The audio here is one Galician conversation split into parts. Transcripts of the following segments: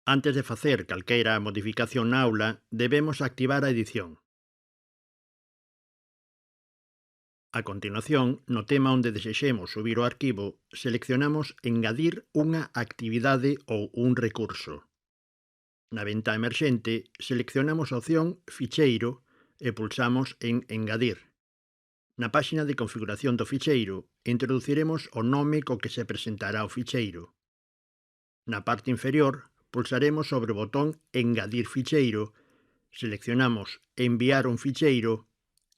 Antes de facer calqueira modificación na aula, debemos activar a edición. A continuación, no tema onde desexemos subir o arquivo, seleccionamos Engadir unha actividade ou un recurso. Na venta emerxente, seleccionamos a opción Ficheiro e pulsamos en Engadir. Na páxina de configuración do ficheiro, introduciremos o nome co que se presentará o ficheiro. Na parte inferior, pulsaremos sobre o botón Engadir ficheiro, seleccionamos Enviar un ficheiro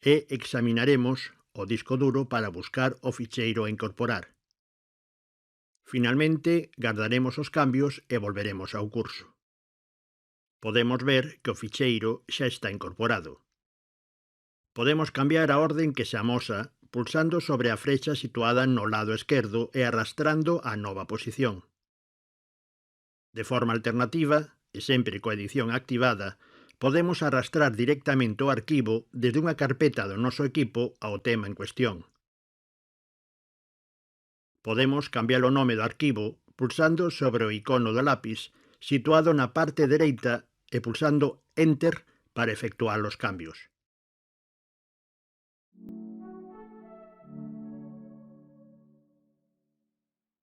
e examinaremos o disco duro para buscar o ficheiro a incorporar. Finalmente, gardaremos os cambios e volveremos ao curso. Podemos ver que o ficheiro xa está incorporado. Podemos cambiar a orden que se amosa pulsando sobre a frecha situada no lado esquerdo e arrastrando a nova posición. De forma alternativa, e sempre coa edición activada, podemos arrastrar directamente o arquivo desde unha carpeta do noso equipo ao tema en cuestión. Podemos cambiar o nome do arquivo pulsando sobre o icono do lápis situado na parte dereita e pulsando Enter para efectuar os cambios.